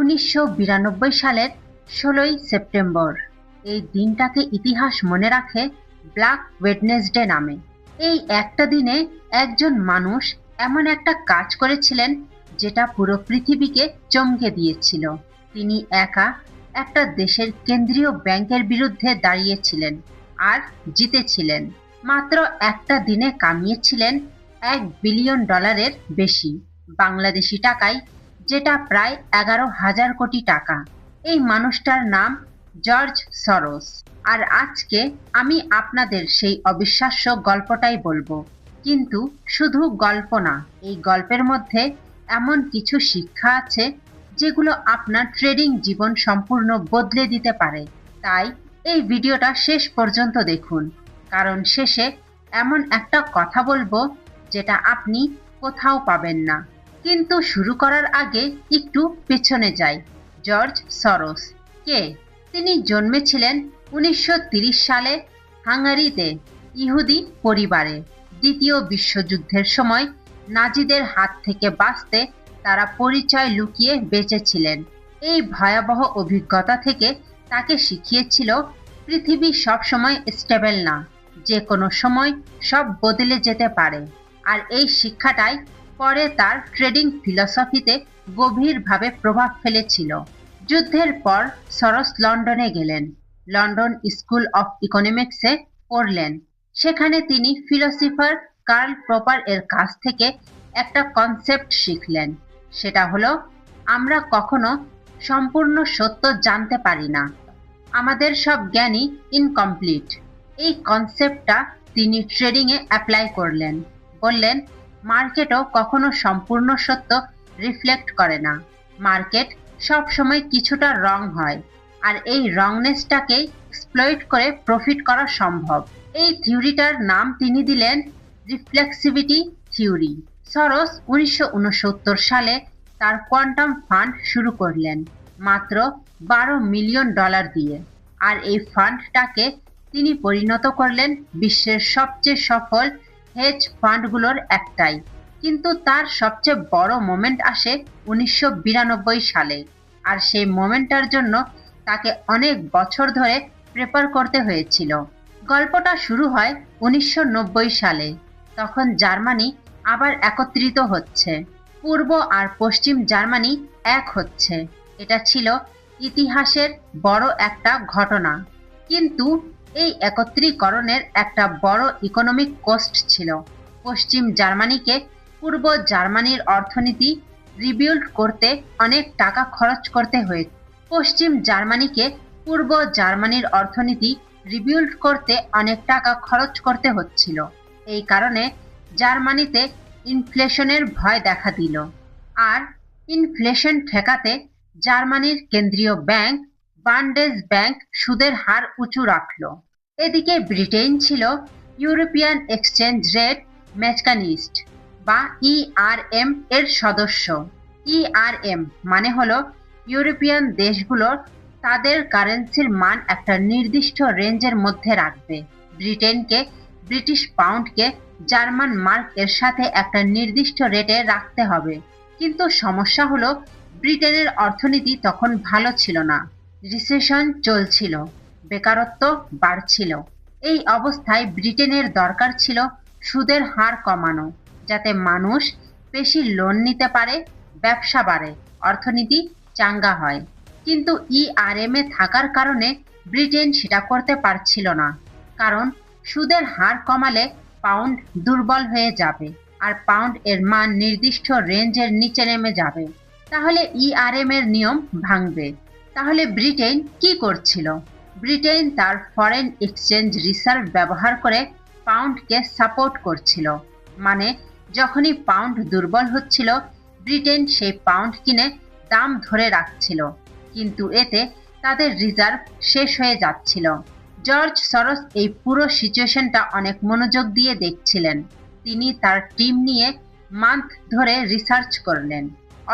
1992 সালের 16ই সেপ্টেম্বর। এই দিনটাকে ইতিহাস মনে রাখে ব্ল্যাক ওয়েডনেসডে নামে। এই একটা দিনে একজন মানুষ এমন একটা কাজ করেছিলেন যেটা পুরো পৃথিবীকে চমকে দিয়েছিল। তিনি একা একটা দেশের কেন্দ্রীয় ব্যাংকের বিরুদ্ধে দাঁড়িয়েছিলেন আর জিতেছিলেন। মাত্র একটা দিনে কামিয়েছিলেন $1 বিলিয়ন বেশি বাংলাদেশি টাকায়, যেটা প্রায় 11,000 কোটি টাকা। এই মানুষটার নাম জর্জ সরোস। আর আজকে আমি আপনাদের সেই অবিশ্বাস্য গল্পটাই বলবো। কিন্তু শুধু গল্প না, এই গল্পের মধ্যে এমন কিছু শিক্ষা আছে যেগুলো আপনার ট্রেডিং জীবন সম্পূর্ণ বদলে দিতে পারে। তাই এই ভিডিওটা শেষ পর্যন্ত দেখুন, কারণ শেষে এমন একটা কথা বলবো যেটা আপনি কোথাও পাবেন না। কিন্তু শুরু করার আগে একটু পেছনে যাই। জর্জ সরোস কে? তিনি জন্মেছিলেন 1930 সালে হাঙ্গারিতে ইহুদি পরিবারে। দ্বিতীয় বিশ্বযুদ্ধের সময় নাজিদের হাত থেকে বাঁচতে তারা পরিচয় লুকিয়ে বেঁচেছিলেন। এই ভয়াবহ অভিজ্ঞতা থেকে তাকে শিখিয়েছিল পৃথিবী সবসময় স্টেবল না, যে কোনো সময় সব বদলে যেতে পারে। আর এই শিক্ষাটাই পরে তার ট্রেডিং ফিলসফিতে গভীরভাবে প্রভাব ফেলেছিল। যুদ্ধের পর সরোস লন্ডনে গেলেন। লন্ডন স্কুল অফ ইকোনমিক্সে পড়লেন। সেখানে তিনি ফিলোসফার কার্ল পপার এর কাছ থেকে একটা কনসেপ্ট শিখলেন। সেটা হলো, আমরা কখনো সম্পূর্ণ সত্য জানতে পারি না, আমাদের সব জ্ঞানই ইনকমপ্লিট। এই কনসেপ্টটা তিনি ট্রেডিংয়ে অ্যাপ্লাই করলেন। বললেন, মার্কেটও কখনো সম্পূর্ণ সত্য রিফ্লেক্ট করে না। মার্কেট সব সময় কিছুটা রং হয়, আর এই রংনেসটাকে এক্সপ্লয়েট করে প্রফিট করা সম্ভব। এই থিওরিটার নাম তিনি দিলেন রিফ্লেক্সিভিটি থিওরি। সরোস 1969 সালে তার কোয়ান্টাম ফান্ড শুরু করলেন মাত্র $12 মিলিয়ন দিয়ে। আর এই ফান্ডটাকে তিনি পরিণত করলেন বিশ্বের সবচেয়ে সফল হেজ ফান্ডগুলোর একটাই। কিন্তু তার সবচেয়ে বড় মোমেন্ট আসে 1992 সালে। আর সেই মোমেন্টটার জন্য তাকে অনেক বছর ধরে প্রিপেয়ার করতে হয়েছিল। গল্পটা শুরু হয় 1990 সালে। তখন জার্মানি আবার একত্রিত হচ্ছে। পূর্ব আর পশ্চিম জার্মানি এক হচ্ছে। এটা ছিল ইতিহাসের বড় একটা ঘটনা। কিন্তু এই একত্রীকরণের একটা বড় ইকোনমিক কস্ট ছিল। পশ্চিম জার্মানিকে পূর্ব জার্মানির অর্থনীতি রিবিল্ড করতে অনেক টাকা খরচ করতে হয়েছে। পশ্চিম জার্মানিকে পূর্ব জার্মানির অর্থনীতি রিবিল্ড করতে অনেক টাকা খরচ করতে হচ্ছিল। এই কারণে জার্মানিতে ইনফ্লেশনের ভয় দেখা দিল। আর ইনফ্লেশন ঠেকাতে জার্মানির কেন্দ্রীয় ব্যাংক বান্ডেসব্যাংক সুদের হার উঁচু রাখল। এদিকে ব্রিটেন ছিল ইউরোপিয়ান এক্সচেঞ্জ রেট মেকানিস্ট বা ইআরএম এর সদস্য। ইআরএম মানে হলো ইউরোপিয়ান দেশগুলোর তাদের কারেন্সির মান একটা নির্দিষ্ট রেঞ্জের মধ্যে রাখবে। ব্রিটেনকে ব্রিটিশ পাউন্ডকে জার্মান মার্ক এর সাথে একটা নির্দিষ্ট রেটে রাখতে হবে। কিন্তু সমস্যা হলো, ব্রিটেনের অর্থনীতি তখন ভালো ছিল না। রিসেশন চলছিল, বেকারত্ব বাড়ছিল। এই অবস্থায় ব্রিটেনের দরকার ছিল সুদের হার কমানো, যাতে মানুষ বেশি লোন নিতে পারে, ব্যবসা বাড়ে, অর্থনীতি চাঙ্গা হয়। কিন্তু ইআরএম এ থাকার কারণে ব্রিটেন সেটা করতে পারছিল না। কারণ সুদের হার কমালে পাউন্ড দুর্বল হয়ে যাবে, আর পাউন্ড এর মান নির্দিষ্ট রেঞ্জের নিচে নেমে যাবে। তাহলে ইআরএম এর নিয়ম ভাঙবে। তাহলে ব্রিটেন কি করছিল? ব্রিটেন তার ফরেন এক্সচেঞ্জ রিজার্ভ ব্যবহার করে পাউন্ডকে সাপোর্ট করছিল। মানে যখনই পাউন্ড দুর্বল হচ্ছিল, ব্রিটেন সেই পাউন্ড কিনে দাম ধরে রাখছিল। কিন্তু এতে তাদের রিজার্ভ শেষ হয়ে যাচ্ছিল। জর্জ সরোস এই পুরো সিচুয়েশনটা অনেক মনোযোগ দিয়ে দেখছিলেন। তিনি তার টিম নিয়ে মান্থ ধরে রিসার্চ করলেন,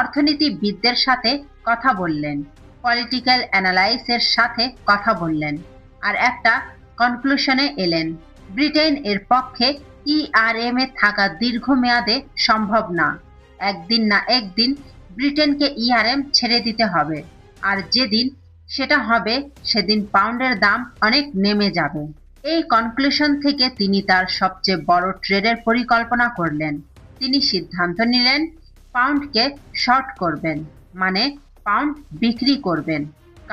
অর্থনীতিবিদদের সাথে কথা বললেন, পলিটিক্যাল অ্যানালাইসের সাথে কথা বললেন, আর একটা কনক্লুশনে এলেন। ব্রিটেন এর পক্ষে ইআরএম এ থাকা দীর্ঘমেয়াদে সম্ভব না। একদিন না একদিন ব্রিটেনকে ইআরএম ছেড়ে দিতে হবে, আর যেদিন সেটা হবে সেদিন পাউন্ডের দাম অনেক নেমে যাবে। এই কনক্লুশন থেকে তিনি তার সবচেয়ে বড় ট্রেডের পরিকল্পনা করলেন। তিনি সিদ্ধান্ত নিলেন পাউন্ডকে শর্ট করবেন, মানে পাউন্ড বিক্রি করবেন,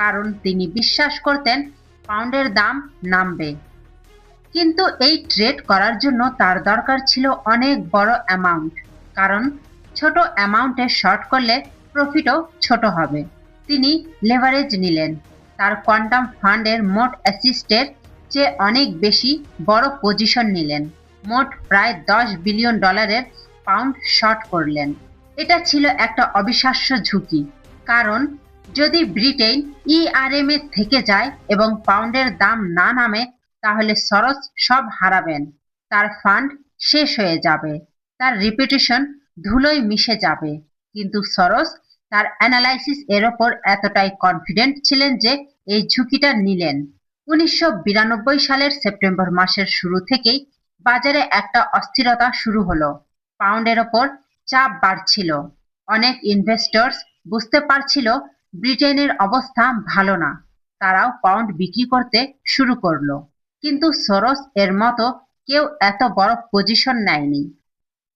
কারণ তিনি বিশ্বাস করতেন পাউন্ডের দাম নামবে। কিন্তু এই ট্রেড করার জন্য তার দরকার ছিল অনেক বড় অ্যামাউন্ট, কারণ ছোট অ্যামাউন্টে শর্ট করলে প্রফিটও ছোট হবে। তিনি লেভারেজ নিলেন, তার কোয়ান্টাম ফান্ডের মোট অ্যাসিস্টের চেয়ে অনেক বেশি বড় পজিশন নিলেন, মোট প্রায় $10 বিলিয়ন পাউন্ড শর্ট করলেন। এটা ছিল একটা অবিশ্বাস্য ঝুঁকি, কারণ যদি ব্রিটেন ইআরএম এ থেকে যায় এবং পাউন্ডের দাম না নামে, তাহলে সরোস সব হারাবেন, তার ফান্ড শেষ হয়ে যাবে, তার রেপুটেশন ধুলোয় মিশে যাবে। কিন্তু সরোস তার অ্যানালাইসিস এর ওপর এতটাই কনফিডেন্ট ছিলেন যে এই ঝুঁকিটা নিলেন। 1992 সালের সেপ্টেম্বর মাসের শুরু থেকেই বাজারে একটা অস্থিরতা শুরু হলো। পাউন্ডের ওপর চাপ বাড়ছিল। অনেক ইনভেস্টর্স বুঝতে পারছিল ব্রিটেনের অবস্থা ভালো না, তারাও পাউন্ড বিক্রি করতে শুরু করলো। কিন্তু সরোস এর মতো কেউ এত বড় পজিশন নেয়নি।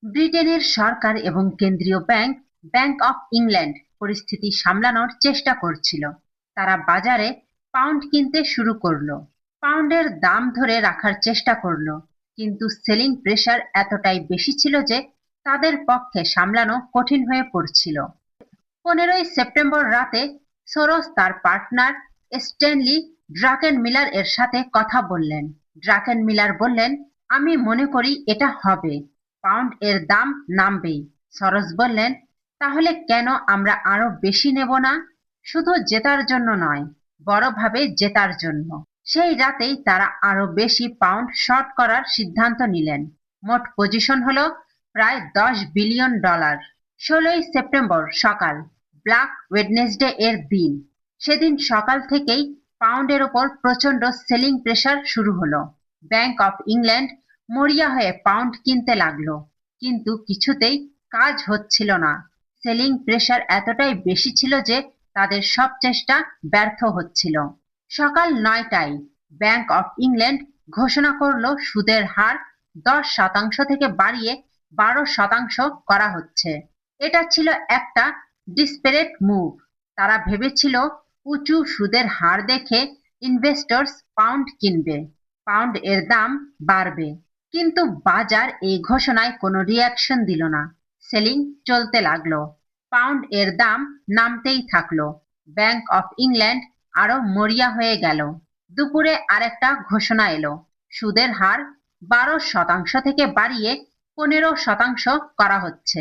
ব্রিটেনের সরকার এবং কেন্দ্রীয় ব্যাংক, ব্যাংক অফ ইংল্যান্ড, পরিস্থিতি সামলানোর চেষ্টা করছিল। তারা বাজারে পাউন্ড কিনতে শুরু করলো, পাউন্ডের দাম ধরে রাখার চেষ্টা করলো, কিন্তু সেলিং প্রেসার এতটাই বেশি ছিল যে তাদের পক্ষে সামলানো কঠিন হয়ে পড়ছিল। 15ই সেপ্টেম্বর রাতে সোরস তার পার্টনার স্ট্যানলি ড্রাকেন মিলার এর সাথে কথা বললেন। ড্রাকেন মিলার বললেন, আমি মনে করি এটা হবে, পাউন্ড এর দাম নামবেই। সরস বললেন, তাহলে কেন আমরা আরো বেশি নেব না? শুধু জেতার জন্য নয়, বড়ভাবে জেতার জন্য। সেই রাতেই তারা আরো বেশি পাউন্ড শর্ট করার সিদ্ধান্ত নিলেন। মোট পজিশন হলো প্রায় $10 বিলিয়ন। 16ই সেপ্টেম্বর সকাল, ব্ল্যাক ওয়েডনেসডে এর দিন। সেদিন সকাল থেকেই পাউন্ডের ওপর প্রচন্ড সেলিং প্রেসার শুরু হলো। ব্যাংক অফ ইংল্যান্ড মরিয়া হয়ে পাউন্ড কিনতে লাগলো, কিন্তু কিছুতেই কাজ হচ্ছিল না। সেলিং প্রেসার এতটাই বেশি ছিল যে তাদের সব চেষ্টা ব্যর্থ হচ্ছিল। সকাল 9টায় ব্যাংক অফ ইংল্যান্ড ঘোষণা করলো সুদের হার 10% থেকে বাড়িয়ে 12% করা হচ্ছে। এটা ছিল একটা ডিসপারেট মুভ। তারা ভেবেছিল উঁচু সুদের হার দেখে ইনভেস্টর্স পাউন্ড কিনবে, পাউন্ড এর দাম বাড়বে। কিন্তু বাজার এই ঘোষণায় কোনো রিয়াকশন দিল না। সেলিং চলতে লাগলো, পাউন্ড এর দাম নামতেই থাকলো। ব্যাংক অফ ইংল্যান্ড আরো মরিয়া হয়ে গেল। দুপুরে আরেকটা ঘোষণা এলো, সুদের হার 12% থেকে বাড়িয়ে 15% করা হচ্ছে।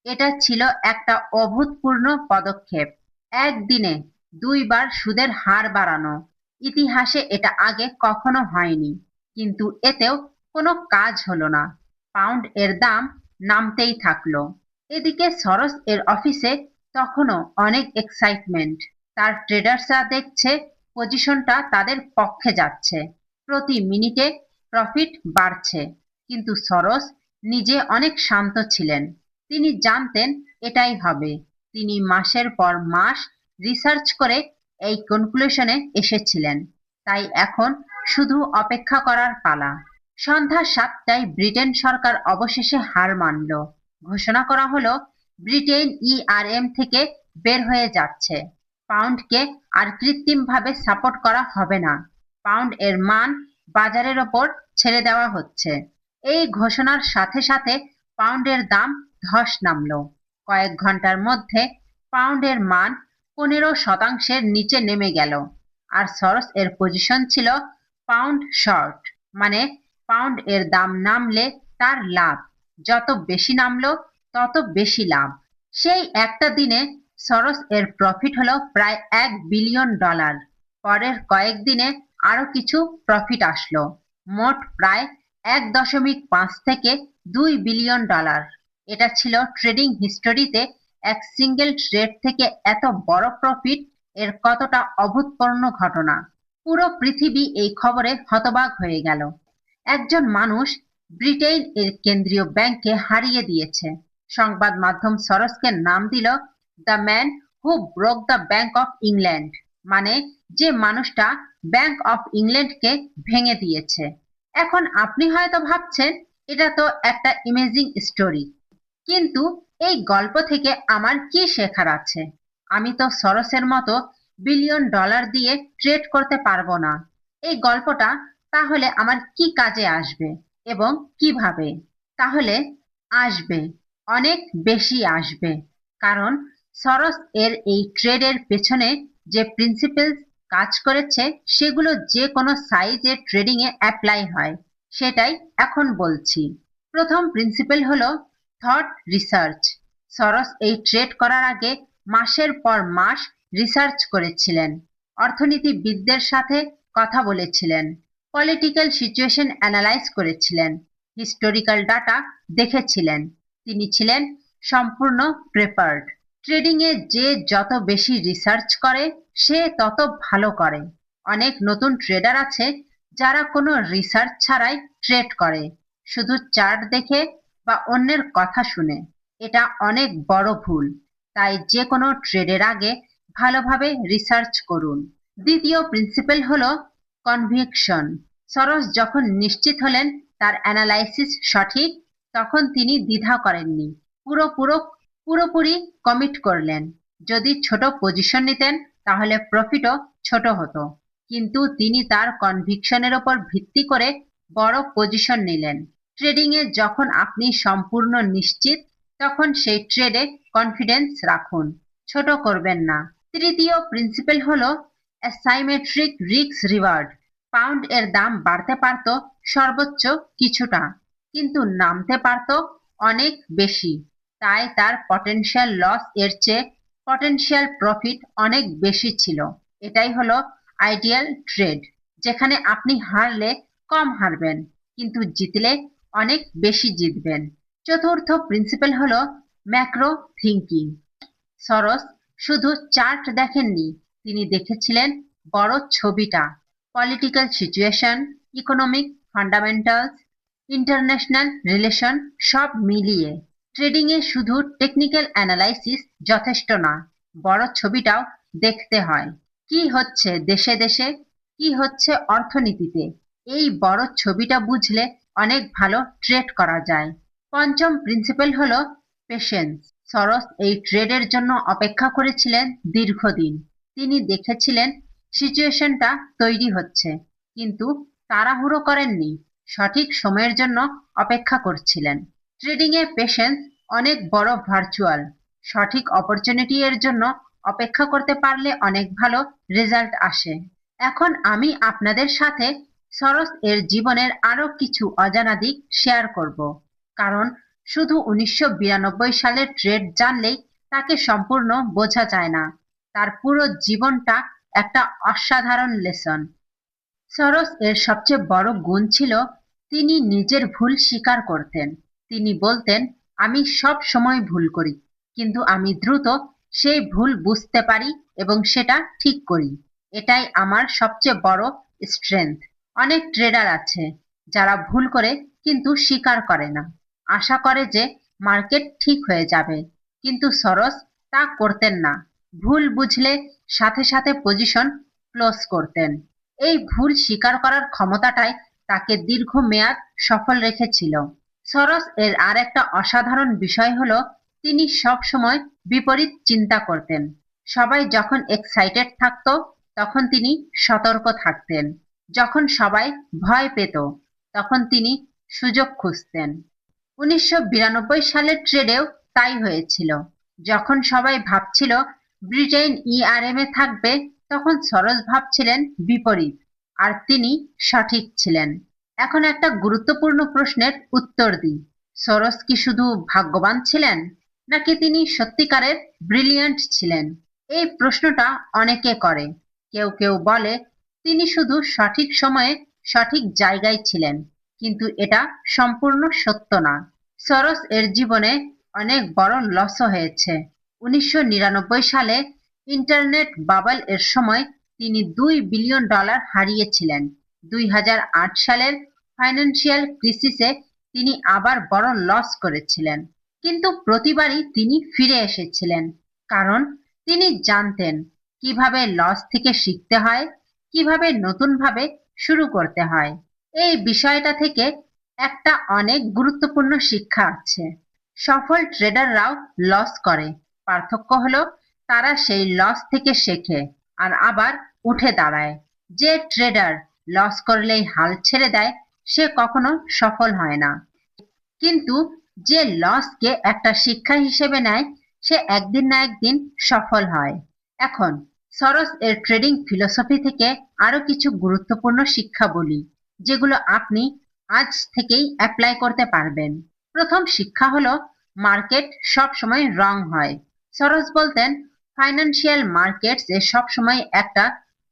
এটা ছিল একটা অভূতপূর্ণ পদক্ষেপ। একদিনে দুইবার সুদের হার বাড়ানো, ইতিহাসে এটা আগে কখনো হয়নি। কিন্তু এতেও কোনো কাজ হলো না, পাউন্ড এর দাম নামতেই থাকলো। এদিকে সরস এর অফিসে তখনও অনেক এক্সাইটমেন্ট। তার ট্রেডার্সরা দেখছে পজিশনটা তাদের পক্ষে যাচ্ছে, প্রতি মিনিটে প্রফিট বাড়ছে। কিন্তু সরস নিজে অনেক শান্ত ছিলেন। তিনি জানতেন এটাই হবে। তিনি মাসের পর মাস রিসার্চ করে এই কনক্লুশনে এসেছিলেন। তাই এখন শুধু অপেক্ষা করার পালা। সন্ধ্যা 7টায় ব্রিটেন সরকার অবশেষে হার মানল। ঘোষণা করা হলো ব্রিটেন ইআরএম থেকে বের হয়ে যাচ্ছে। পাউন্ডকে আর কৃত্রিমভাবে সাপোর্ট করা হবে না। পাউন্ড এর মান বাজারের ওপর ছেড়ে দেওয়া হচ্ছে। এই ঘোষণার সাথে সাথে পাউন্ডের দাম ধস নামলো। কয়েক ঘন্টার মধ্যে পাউন্ডের মান 15%-এর নিচে নেমে গেল। আর সরস এর পজিশন ছিল পাউন্ড শর্ট, মানে পাউন্ড এর দাম নামলে তার লাভ, যত বেশি নামলো তত বেশি লাভ। সেই একটা দিনে সরস এর প্রফিট হলো প্রায় $1 বিলিয়ন। পরের কয়েকদিনে আরো কিছু প্রফিট আসলো, মোট প্রায় 1.5 থেকে $2 বিলিয়ন। এটা ছিল ট্রেডিং হিস্টোরিতে এক সিঙ্গেল ট্রেড থেকে এত বড় প্রফিট এর কতটা অভূতপূর্ণ ঘটনা। পুরো পৃথিবী এই খবরে হতবাক হয়ে গেল। একজন মানুষ ব্রিটেন এর কেন্দ্রীয় ব্যাংককে হারিয়ে দিয়েছে। সংবাদ মাধ্যম সরসকে নাম দিল the man who broke the bank of England, মানে যে মানুষটা ব্যাংক অফ ইংল্যান্ডকে ভেঙে দিয়েছে। এখন আপনি হয়তো ভাবছেন এটা তো একটা ইমেজিং স্টোরি, কিন্তু এই গল্প থেকে আমার কি শেখার আছে? আমি তো সরোসের মতো বিলিয়ন ডলার দিয়ে ট্রেড করতে পারবো না। এই গল্পটা তাহলে আমার কি কাজে আসবে এবং কিভাবে? তাহলে আসবে, অনেক বেশি আসবে। কারণ সরোস এর এই ট্রেডের পেছনে যে প্রিন্সিপাল কাজ করেছে সেগুলো যে কোনো সাইজের ট্রেডিং এ অ্যাপ্লাই হয়, সেটাই এখন বলছি। প্রথম প্রিন্সিপাল হলো থট রিসার্চ। সরোস এই ট্রেড করার আগে মাসের পর মাস রিসার্চ করেছিলেন, অর্থনীতিবিদদের সাথে কথা বলেছিলেন, পলিটিক্যাল সিচুয়েশন অ্যানালাইজ করেছিলেন, হিস্টোরিক্যাল ডাটা দেখেছিলেন। তিনি ছিলেন সম্পূর্ণ প্রেপার্ড। ট্রেডিং এ যে যত বেশি রিসার্চ করে সে তত ভালো করে। অনেক নতুন ট্রেডার আছে যারা কোনো রিসার্চ ছাড়াই ট্রেড করে, শুধু চার্ট দেখে বা অন্যের কথা শুনে। এটা অনেক বড় ভুল। তাই যে কোনো ট্রেডের আগে ভালোভাবে রিসার্চ করুন। দ্বিতীয় প্রিন্সিপাল হলো কনভিকশন। সরোস যখন নিশ্চিত হলেন তার অ্যানালাইসিস সঠিক, তখন তিনি দ্বিধা করেননি, পুরোপুরি কমিট করলেন। যদি ছোট পজিশন নিতেন তাহলে প্রফিটও ছোট হতো, কিন্তু তিনি তার কনভিকশনের ওপর ভিত্তি করে বড় পজিশন নিলেন। ট্রেডিং এ যখন আপনি সম্পূর্ণ নিশ্চিত, তখন সেই ট্রেডে কনফিডেন্স রাখুন, ছোট করবেন না। তৃতীয় প্রিন্সিপাল হলো অ্যাসাইমেট্রিক রিস্ক রিওয়ার্ড। পাউন্ড এর দাম বাড়তে পারত সর্বোচ্চ কিছুটা, কিন্তু নামতে পারত অনেক বেশি। তাই তার পটেনশিয়াল লস এর চেয়ে পটেনশিয়াল প্রফিট অনেক বেশি ছিল। এটাই হলো আইডিয়াল ট্রেড, যেখানে আপনি হারলে কম হারবেন, কিন্তু জিতলে অনেক বেশি জিতবেন। চতুর্থ প্রিন্সিপাল হলো ম্যাক্রো থিঙ্কিং। সরোস শুধু চার্ট দেখেননি, তিনি দেখেছিলেন বড় ছবিটা, political situation, economic fundamentals, international relation সব মিলিয়ে। ট্রেডিং এ শুধু টেকনিক্যাল অ্যানালাইসিস যথেষ্ট না, বড় ছবিটাও দেখতে হয়। কি হচ্ছে দেশে দেশে, কি হচ্ছে অর্থনীতিতে, এই বড় ছবিটা বুঝলে অনেক ভালো ট্রেড করা যায়। পঞ্চম প্রিন্সিপাল হলো পেশেন্স। সরোস এই ট্রেডের জন্য অপেক্ষা করেছিলেন দীর্ঘদিন। তিনি দেখেছিলেন সিচুয়েশনটা তৈরি হচ্ছে, কিন্তু তাড়াহুড়ো করেননি, সঠিক সময়ের জন্য অপেক্ষা করছিলেন। ট্রেডিং এ পেশেন্স অনেক বড় ভার্চুয়াল। সঠিক অপরচুনিটি এর জন্য অপেক্ষা করতে পারলে অনেক ভালো রেজাল্ট আসে। এখন আমি আপনাদের সাথে সরোস এর জীবনের আরো কিছু অজানা দিক শেয়ার করব, কারণ শুধু 1992 সালের ট্রেড জানলেই তাকে সম্পূর্ণ বোঝা যায় না। তার পুরো জীবনটা একটা অসাধারণ লেসন। সরোস এর সবচেয়ে বড় গুণ ছিল তিনি নিজের ভুল স্বীকার করতেন। তিনি বলতেন, আমি সব সময় ভুল করি, কিন্তু আমি দ্রুত সেই ভুল বুঝতে পারি এবং সেটা ঠিক করি। এটাই আমার সবচেয়ে বড় স্ট্রেংথ। অনেক ট্রেডার আছে যারা ভুল করে কিন্তু স্বীকার করে না, আশা করে যে মার্কেট ঠিক হয়ে যাবে, কিন্তু সরোস তা করতেন না। ভুল বুঝলে সাথে সাথে পজিশন ক্লোজ করতেন। এই ভুল স্বীকার করার ক্ষমতাটাই তাকে দীর্ঘমেয়াদ সফল রেখেছিল। সরোস এর আর একটা অসাধারণ বিষয় হলো তিনি সব সময় বিপরীত চিন্তা করতেন। সবাই যখন এক্সাইটেড থাকতো তখন তিনি সতর্ক থাকতেন, যখন সবাই ভয় পেত তখন তিনি সুযোগ খুঁজতেন। 1992 সালের ট্রেডেও তাই হয়েছিল। যখন সবাই ভাবছিল ব্রিটেন ইআরএম এ থাকবে, তখন সরোস ভাবছিলেন বিপরীত, আর তিনি সঠিক ছিলেন। এখন একটা গুরুত্বপূর্ণ প্রশ্নের উত্তর দিই। সরোস কি শুধু ভাগ্যবান ছিলেন, নাকি তিনি সত্যিকারের ব্রিলিয়ান্ট ছিলেন? এই প্রশ্নটা অনেকে করে। কেউ কেউ বলে তিনি শুধু সঠিক সময়ে সঠিক জায়গায় ছিলেন, কিন্তু এটা সম্পূর্ণ সত্য না। সরোস এর জীবনে অনেক বড় লসও হয়েছে। 1999 সালে ইন্টারনেট বাবল এর সময় তিনি $2 বিলিয়ন হারিয়েছিলেন। 2008 সালের ফাইন্যান্সিয়াল ক্রাইসিসে তিনি আবার বড় লস করেছিলেন, কিন্তু প্রতিবারই তিনি ফিরে এসেছিলেন। কারণ তিনি জানতেন কিভাবে লস থেকে শিখতে হয়, কিভাবে নতুনভাবে শুরু করতে হয়। এই বিষয়টা থেকে একটা অনেক গুরুত্বপূর্ণ শিক্ষা আছে। সফল ট্রেডাররাও লস করে, পার্থক্য হলো তারা সেই লস থেকে শেখে আর আবার উঠে দাঁড়ায়। যে ট্রেডার লস করলেই হাল ছেড়ে দেয় সে কখনো সফল হয় না, কিন্তু যে লসকে একটা শিক্ষা হিসেবে নেয় সে একদিন না একদিন সফল হয়। এখন সরস এর ট্রেডিং ফিলোসফি থেকে আরো কিছু গুরুত্বপূর্ণ শিক্ষা বলি, যেগুলো আপনি আজ থেকেই অ্যাপ্লাই করতে পারবেন। প্রথম শিক্ষা হলো মার্কেট সব সময় রং হয়। সরস বলতেন ফাইন্যান্সিয়াল মার্কেটস এ সবসময় একটা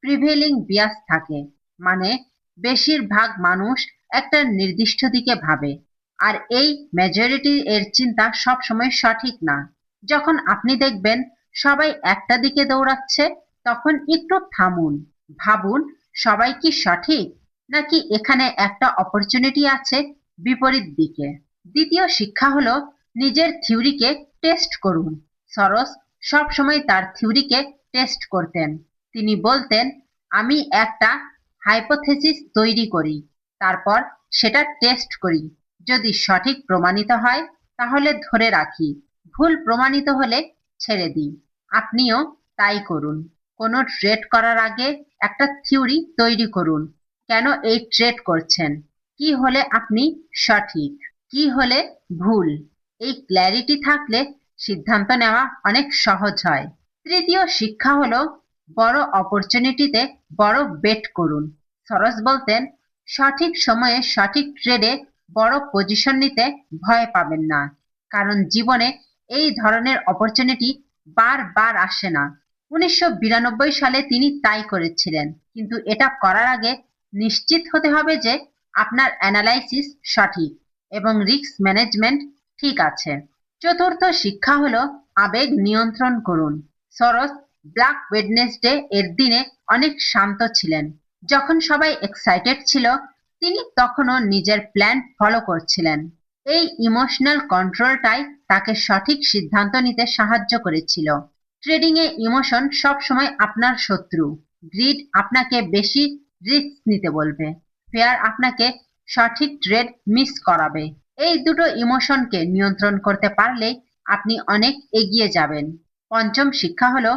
প্রিভেলিং বিয়াস থাকে, মানে বেশিরভাগ মানুষ একটা নির্দিষ্ট দিকে ভাবে, আর এই মেজরিটি এর চিন্তা সবসময় সঠিক না। যখন আপনি দেখবেন সবাই একটা দিকে দৌড়াচ্ছে তখন একটু থামুন, ভাবুন সবাই কি সঠিক, নাকি এখানে একটা অপরচুনিটি আছে বিপরীত দিকে। দ্বিতীয় শিক্ষা হলো নিজের থিওরিকে টেস্ট করুন। সরস সব সময় তার থিওরিকে টেস্ট করতেন। তিনি বলতেন, আমি একটা হাইপোথেসিস তৈরি করি, তারপর সেটা টেস্ট করি। যদি সঠিক প্রমাণিত হয় তাহলে ধরে রাখি, ভুল প্রমাণিত হলে ছেড়ে দিই। আপনিও তাই করুন। কোনো ট্রেড করার আগে একটা থিওরি তৈরি করুন। কেন এই ট্রেড করছেন, কি হলে আপনি সঠিক, কি হলে ভুল। এই ক্ল্যারিটি থাকলে সিদ্ধান্ত নেওয়া অনেক সহজ হয়। তৃতীয় শিক্ষা হলো বড় অপরচুনিটিতে বড় বেট করুন। সরস বলতেন সঠিক সময়ে সঠিক ট্রেডে বড় পজিশন নিতে ভয় পাবেন না, কারণ জীবনে এই ধরনের অপরচুনিটি বারবার আসে না। 1992 সালে তিনি তাই করেছিলেন, কিন্তু এটা করার আগে নিশ্চিত হতে হবে যে আপনার অ্যানালাইসিস সঠিক এবং রিস্ক ম্যানেজমেন্ট ঠিক আছে। চতুর্থ শিক্ষা হলো আবেগ নিয়ন্ত্রণ করুন। সরস ব্ল্যাক ওয়েডনেসডে এর দিনে অনেক শান্ত ছিলেন। যখন সবাই এক্সাইটেড ছিল তিনি তখনও নিজের প্ল্যান ফলো করছিলেন। এই ইমোশনাল কন্ট্রোলটাই তাকে সঠিক সিদ্ধান্ত নিতে সাহায্য করেছিল। ট্রেডিং এ ইমোশন সবসময় আপনার শত্রু। গ্রিড আপনাকে বেশি রিস্ক নিতে বলবে, ফেয়ার আপনাকে সঠিক ট্রেড মিস করাবে। এই দুটো ইমোশনকে নিয়ন্ত্রণ করতে পারলেই আপনি অনেক এগিয়ে যাবেন। পঞ্চম শিক্ষা হলো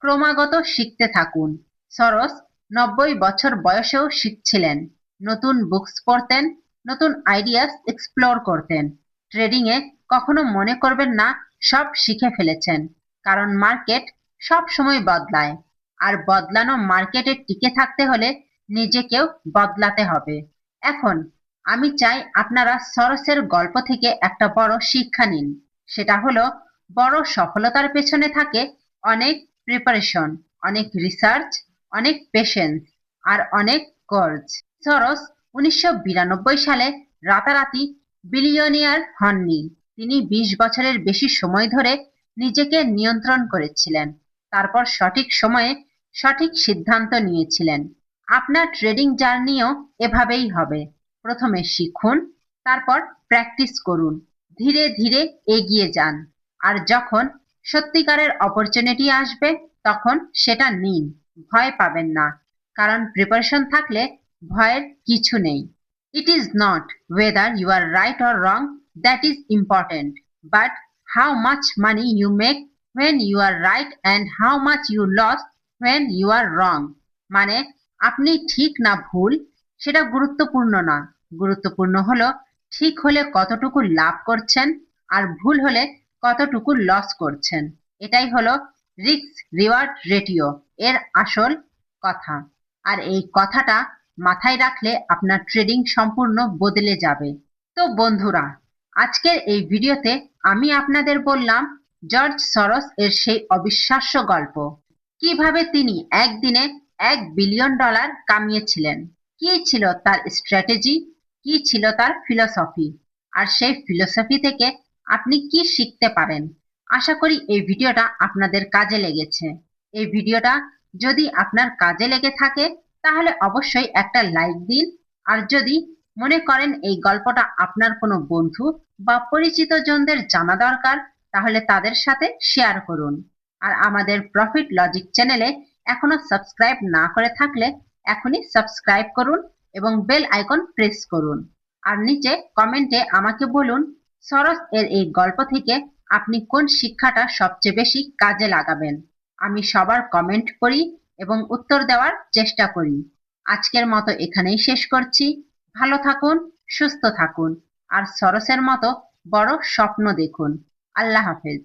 ক্রমাগত শিখতে থাকুন। সরস 90 বছর বয়সেও শিখছিলেন, নতুন বুকস পড়তেন, নতুন আইডিয়াস এক্সপ্লোর করতেন। ট্রেডিং এ কখনো মনে করবেন না সব শিখে ফেলেছেন, কারণ মার্কেট সব সময় বদলায়, আর বদলানো মার্কেটে টিকে থাকতে হলে নিজেকেও বদলাতে হবে। এখন আমি চাই আপনারা সরসের গল্প থেকে একটা বড় শিক্ষা নিন। সেটা হলো বড় সফলতার পেছনে থাকে অনেক প্রিপারেশন, অনেক রিসার্চ, অনেক পেশেন্স আর অনেক কোর্স। সরস 1992 সালে রাতারাতি বিলিয়নিয়ার হননি। তিনি 20 বছরের বেশি সময় ধরে নিজেকে নিয়ন্ত্রণ করেছিলেন, তারপর সঠিক সময়ে সঠিক সিদ্ধান্ত নিয়েছিলেন। আপনার ট্রেডিং জার্নিও এভাবেই হবে। প্রথমে শিখুন, তারপর প্র্যাকটিস করুন, ধীরে ধীরে এগিয়ে যান, আর যখন সত্যিকারের অপরচুনিটি আসবে তখন সেটা নিন। ভয় পাবেন না, কারণ প্রিপারেশন থাকলে ভয়ের কিছু নেই। It is not whether you are right or wrong that is important, but how much money you make when you are right and how much you lost when you are wrong. মানে আপনি ঠিক না ভুল সেটা গুরুত্বপূর্ণ না, গুরুত্বপূর্ণ হলো ঠিক হলে কতটুকু লাভ করছেন আর ভুল হলে কতটুকু লস করছেন। এটাই হলো রিস্ক রিওয়ার্ড রেটিও এর আসল কথা। আর এই কথাটা মাথায় রাখলে আপনার ট্রেডিং সম্পূর্ণ বদলে যাবে। তো বন্ধুরা, আজকের এই ভিডিওতে আমি আপনাদের বললাম জর্জ সরস এর সেই অবিশ্বাস্য গল্প, কিভাবে তিনি একদিনে $1 বিলিয়ন কামিয়েছিলেন, কি ছিল তার স্ট্র্যাটেজি, কি ছিল তার ফিলসফি, আর সেই ফিলসফি থেকে আপনি কি শিখতে পারেন। আশা করি এই ভিডিওটা আপনাদের কাজে লেগেছে। এই ভিডিওটা যদি আপনার কাজে লেগে থাকে তাহলে অবশ্যই একটা লাইক দিন, আর যদি মনে করেন এই গল্পটা আপনার কোনো বন্ধু বা পরিচিত জনদের জানা দরকার তাহলে তাদের সাথে শেয়ার করুন। আর আমাদের প্রফিট লজিক চ্যানেলে এখনো সাবস্ক্রাইব না করে থাকলে এখনই সাবস্ক্রাইব করুন এবং বেল আইকন প্রেস করুন। আর নিচে কমেন্টে আমাকে বলুন সরস এর এই গল্প থেকে আপনি কোন শিক্ষাটা সবচেয়ে বেশি কাজে লাগাবেন। আমি সবার কমেন্ট পড়ি এবং উত্তর দেওয়ার চেষ্টা করি। আজকের মতো এখানেই শেষ করছি। ভালো থাকুন, সুস্থ থাকুন আর সরসের মতো বড় স্বপ্ন দেখুন। আল্লাহ হাফেজ।